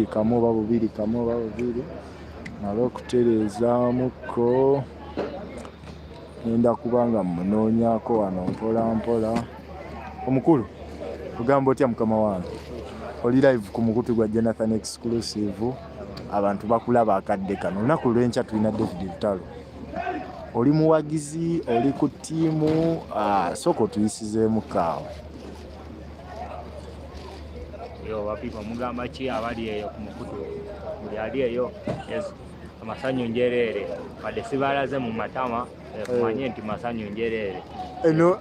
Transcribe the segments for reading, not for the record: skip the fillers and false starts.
kamu oba bubiri nalo okutereezaamuko ngenda kubanga munoonyako wano mpola. Omukulu ogamba otya mukama wange? Oli live ku mukutu gwa Jonathan Exclusive. Abantu bakulaba akadde kano olunaku lw'enkya tulina David Lutalo. Oli muwagizi, oli ku ttiimu, sooka otuyisizeemu kaawa. Yo wapipa mugamba ki abali eyo ku mukutu? Buli ali eyo amasanyu njereere wadde sibalaze mu matama kumanye nti masanyu njereere. Eno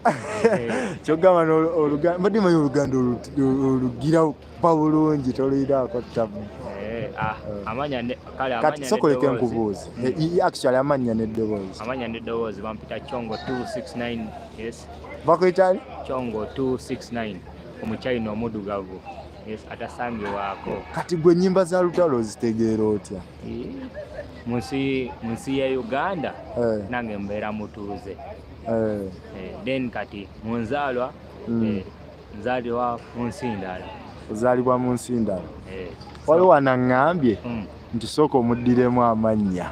kyogamba n'oluganda mbadde manyi oluganda olugira pa bulungi toluyiraako ttabu. Kati sokoleka enkubuuzi. Actually amanya n'eddoboozi. Amanya n'eddoboozi bampita Chongo 269. Yes. Bakuyitani? Chongo 269 omukyayina omudugavu. Yes, atasangibwako. Kati gwe nnyimba za Lutalo zitegeera otya? Munsi ya Uganda nange mbeera mutuuze. Then kati munzaalwa nzaalibwa mu nsi ndala. Ozaalibwa mu nsi ndala? Waliwo anaŋŋambye nti sooka omuddiremu amannya.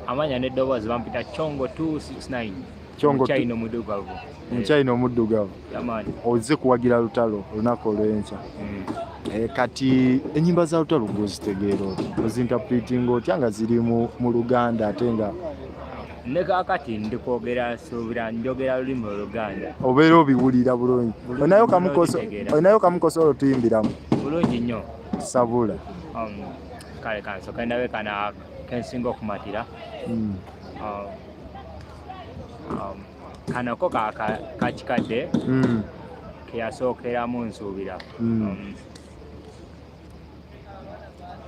Amanya n'eddoboozi bampita Chongo 269. Omukyayina omuddugavu. Omukyayina omuddugavu. Yamaani. Ozze kuwagira Lutalo olunaku olw'enkya. Kati ennyimba za Lutalo ng'ozitegeera otya? Ozinterpretinga otya nga ziri mu Luganda ate nga ne kaakati ndi kwogera suubira njogera lulimi Oluganda. Obeera obiwulira bulungi. Olinayo kamukoso tuyimbiramu? Bulungi nnyo. Sabula. Kale kansooka ndabe kana kensinga okumatira. Kanako kakikadde keyasookeramu nsuubira.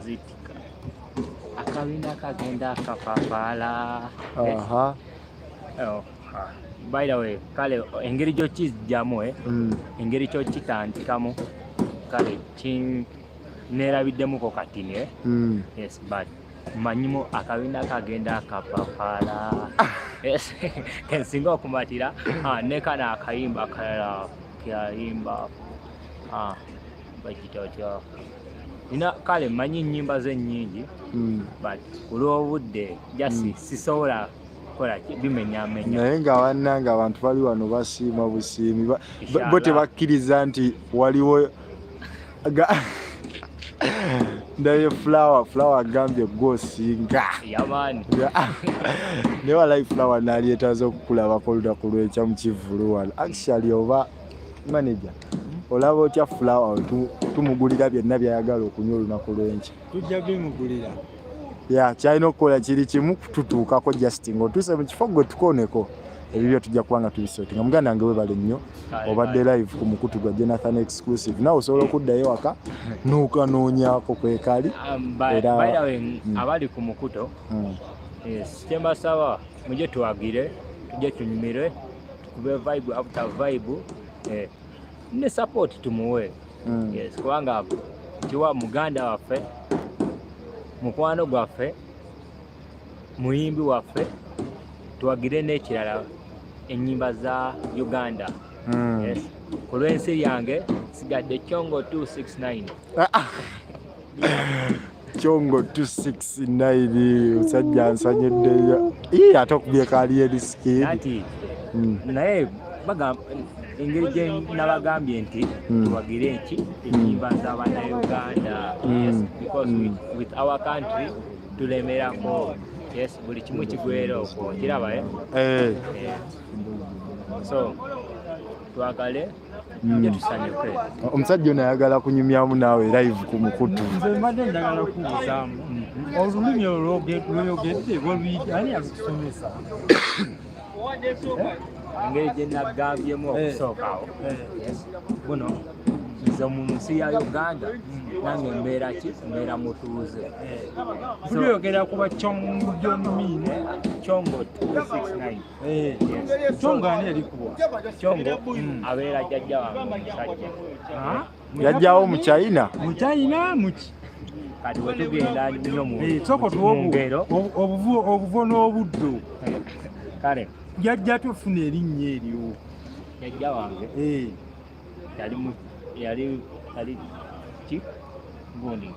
Zitika akabina kagenda akapapaala. By the way, kale engeri gy'okijjamu engeri ky'okitandikamu kale neerabiddemuko katini. Yes, but manyimu akabina kagenda akapapaala. Yes, kensinga okumatira ne kana akayimba akalala keyayimba bagita otya kale manyi nnyimba ze nnyingi but olw'obudde jasi sisobola kukola bimenyamenya. Naye nga wannanga abantu bali wano basiima busiimi bo tebakkiriza nti waliwo ndaye flower agambye gwosinga. Yamaani. Ne walayi flower naali etaaze okukulabako olunaku lw'enkya mu Kivulu wano. Actually oba manager olaba otya flower tumugulira byonna byayagala okunywa olunaku lw'enkya? Tujja bimugulira. Kyalina okukola kiri kimu tutuukako just ng'otuuse mu kifo gwe tukooneko ebibyo tujja kubanga tubisotinga. Muganda wange webale nnyo obadde live ku mukutu gwa Jonathan Exclusive. Nawe osobola okuddayo waka n'okanoonyako kwekali. By the way, abali ku mukuto kyembasaba mujye tuwagire tujye tunyumire tukube vibe after vibe ne support tumuwe. Yes, kubanga kiwa muganda waffe mukwano gwaffe muyimbi waffe tuwagire n'ekirala ennyimba za Uganda. Yes, ku lw'ensi yange sigadde Chongo 269. Chongo 269 musajja ansanyeddeyo ate okubye kaali erisiki ati naye engeri gye nabagambye nti tuwagire eki ennyimba z'Abannayuganda. Yes, because with our country tulemerako. Yes, buli kimu kigwera okwo kiraba so twagale nje tusanyuke. Omusajja ono ayagala kunyumyamu naawe live ku mukutu. Nze mbadde njagala kubuuzaamu olulimi olw'oyogedde olw'oluyita ani yalusomesa? Engeri gye nagambyemu okusookawo buno nze mu nsi ya Uganda nange mbeera mutuuze. Tuliyogera kuba Chongo Chongo 269. Chongo ani erikuwa? Chongo abeera jjajja wange omusajja. Yajjawo mu China? Mu China muki? Kati bwe tugenda nnyo mu ngero obuvo n'obuddo. Kale jjajja tufuna erinnya eryo. Jjajja wange yali ki gundi